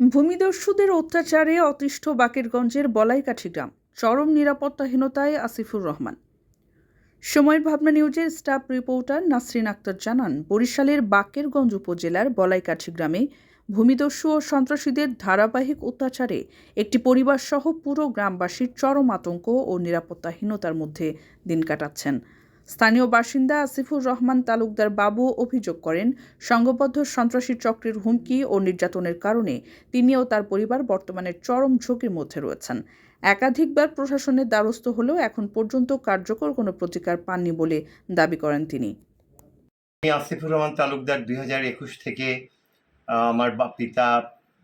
ভূমিদস্যুদের অত্যাচারে অতিষ্ঠ বাকেরগঞ্জের বলাইকাঠি গ্রাম, চরম নিরাপত্তাহীনতায় আসিফুর রহমান। সময়ের ভাবনা নিউজের স্টাফ রিপোর্টার নাসরিন আক্তার জানান, বরিশালের বাকেরগঞ্জ উপজেলার বলাইকাঠি গ্রামে ভূমিদস্যু ও সন্ত্রাসীদের ধারাবাহিক অত্যাচারে একটি পরিবারসহ পুরো গ্রামবাসীর চরম আতঙ্ক ও নিরাপত্তাহীনতার মধ্যে দিন কাটাচ্ছেন। স্থানীয় বাসিন্দা আসিফুর রহমান তালুকদার বাবু অভিযোগ করেন, সংঘবদ্ধ সন্ত্রাসী চক্রের হুমকি ও নির্যাতনের কারণে তিনি ও তার পরিবার বর্তমানে চরম ঝুঁকির মধ্যে রয়েছেন। একাধিকবার প্রশাসনের দ্বারস্থ হলেও এখন পর্যন্ত কার্যকর কোনো প্রতিকার পাননি বলে দাবি করেন তিনি। আমি আসিফুর রহমান তালুকদার 2021 থেকে আমার পিতা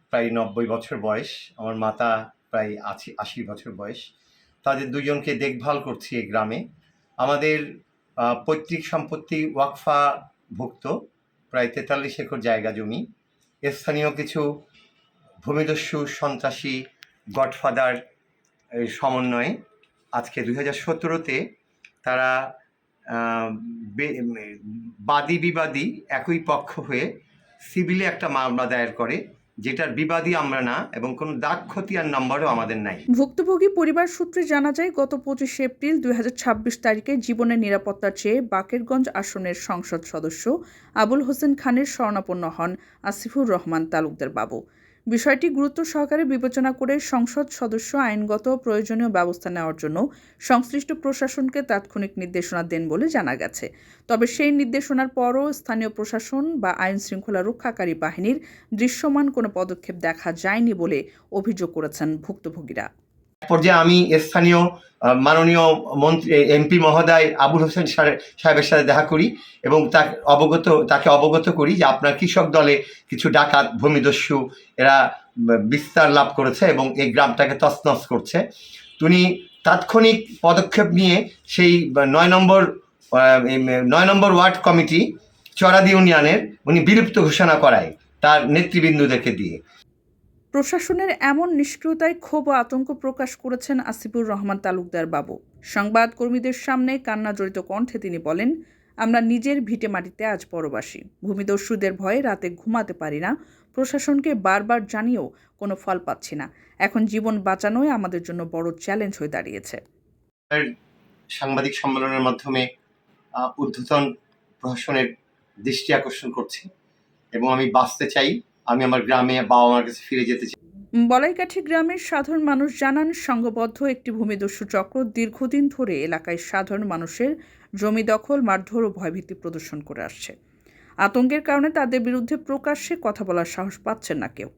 প্রায় 90 বছর বয়স, আমার মাতা প্রায় 80 বছর বয়স। তাদের দুজনকে দেখভাল করছি এই গ্রামে। আমাদের পৈতৃক সম্পত্তি ওয়াকফাভুক্ত প্রায় 43 একর জায়গা জমি। স্থানীয় কিছু ভূমিদস্যু সন্ত্রাসী গডফাদার সমন্বয়ে আজকে 2017-তে তারা বাদী বিবাদী একই পক্ষ হয়ে সিভিলে একটা মামলা দায়ের করে, যেটার বিবাদী আমরা না এবং কোনো দাগ খতিয়ান নম্বরও আমাদের নাই। ভুক্তভোগী পরিবার সূত্রে জানা যায়, গত 25 এপ্রিল 2026 তারিখে জীবনের নিরাপত্তা চেয়ে বাকেরগঞ্জ আসনের সংসদ সদস্য আবুল হোসেন খানের শরণাপন্ন হন আসিফুর রহমান তালুকদার বাবু। বিষয়টি গুরুত্ব সহকারে বিবেচনা করে সংসদ সদস্য আইনগত প্রয়োজনীয় ব্যবস্থা নেওয়ার জন্য সংশ্লিষ্ট প্রশাসনকে তাৎক্ষণিক নির্দেশনা দেন বলে জানা গেছে। তবে সেই নির্দেশনার পরও স্থানীয় প্রশাসন বা আইন শৃঙ্খলা রক্ষাকারী বাহিনীর দৃশ্যমান কোনো পদক্ষেপ দেখা যায়নি বলে অভিযোগ করেছেন ভুক্তভোগীরা। পর্যায়ে আমি স্থানীয় মাননীয় মন্ত্রী এমপি মহোদয় আবুল হোসেন সাহেবের সাথে দেখা করি এবং তাকে অবগত করি যে আপনার কৃষক দলে কিছু ডাকাত ভূমিদস্যু এরা বিস্তার লাভ করেছে এবং এই গ্রামটাকে তছনছ করছে। তিনি তাৎক্ষণিক পদক্ষেপ নিয়ে সেই 9 নম্বর ওয়ার্ড কমিটি চরাদি ইউনিয়নের উনি বিলুপ্ত ঘোষণা করায় তার নেতৃবৃন্দদেরকে দিয়ে। প্রশাসনের এমন নিষ্ক্রিয়তায় ক্ষোভ ও আতঙ্ক প্রকাশ করেছেন আসিফুর রহমান তালুকদার বাবু। সংবাদকর্মীদের সামনে কান্নাজড়িত কণ্ঠে তিনি বলেন, আমরা নিজের ভিটে মাটিতে আজ পরবাসী। ভূমিদস্যুদের ভয়ে রাতে ঘুমাতে পারি না। প্রশাসনকে বারবার জানিয়েও কোনো ফল পাচ্ছি না। এখন জীবন বাঁচানোই আমাদের জন্য বড় চ্যালেঞ্জ হয়ে দাঁড়িয়েছে। সাংবাদিক সম্মেলনের মাধ্যমে ঊর্ধ্বতন প্রশাসনের দৃষ্টি আকর্ষণ করছি এবং আমি বাঁচতে চাই, আমি আমার গ্রামে বাবা মার কাছে ফিরে যেতে চাই। বলাইকাঠি গ্রামের সাধারণ মানুষ জানান, সংঘবদ্ধ একটি ভূমিদস্যু চক্র দীর্ঘদিন ধরে এলাকায় সাধারণ মানুষের জমি দখল, মারধর ও ভয়ভীতি প্রদর্শন করে আসছে। আতঙ্কের কারণে তাদের বিরুদ্ধে প্রকাশ্যে কথা বলার সাহস পাচ্ছেন না কেউ।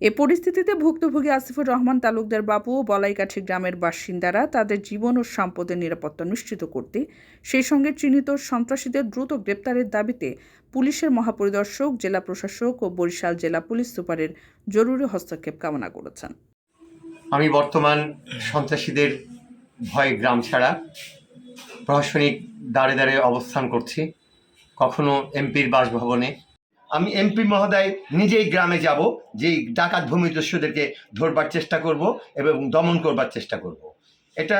এ পরিস্থিতিতে ভুক্তভোগী আসিফুর রহমান তালুকদার বাবু ও বলাইকাঠি গ্রামের বাসিন্দারা তাদের জীবন ও সম্পদের নিরাপত্তা নিশ্চিত করতে, সেই সঙ্গে চিহ্নিত সন্ত্রাসীদের দ্রুত গ্রেপ্তারের দাবিতে পুলিশের মহাপরিদর্শক, জেলা প্রশাসক ও বরিশাল জেলা পুলিশ সুপারের জরুরি হস্তক্ষেপ কামনা করেছেন। আমি বর্তমান সন্ত্রাসীদের ভয়ে গ্রাম ছাড়া প্রশাসনিক দাঁড়ে দাঁড়ে অবস্থান করছি, কখনো এমপির বাসভবনে। আমি এমপি মহোদয় নিজেই গ্রামে যাব, যেই ডাকাত ভূমিদস্যুদেরকে ধরবার চেষ্টা করব এবং দমন করবার চেষ্টা করব। এটা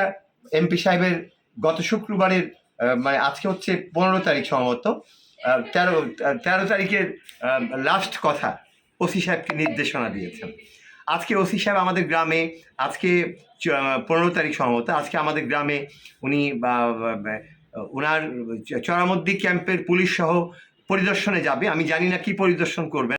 এমপি সাহেবের গত শুক্রবারের মানে আজকে হচ্ছে 15 তারিখ, সম্ভবত 13 তারিখের লাস্ট কথা ওসি সাহেবকে নির্দেশনা দিয়েছেন। আজকে ওসি সাহেব আমাদের গ্রামে, আজকে 15 তারিখ সম্ভবত, আজকে আমাদের গ্রামে উনি ওনার চরামদ্দি ক্যাম্পের পুলিশ সহ পরিদর্শনে যাবে। আমি জানি না কি পরিদর্শন করবেন।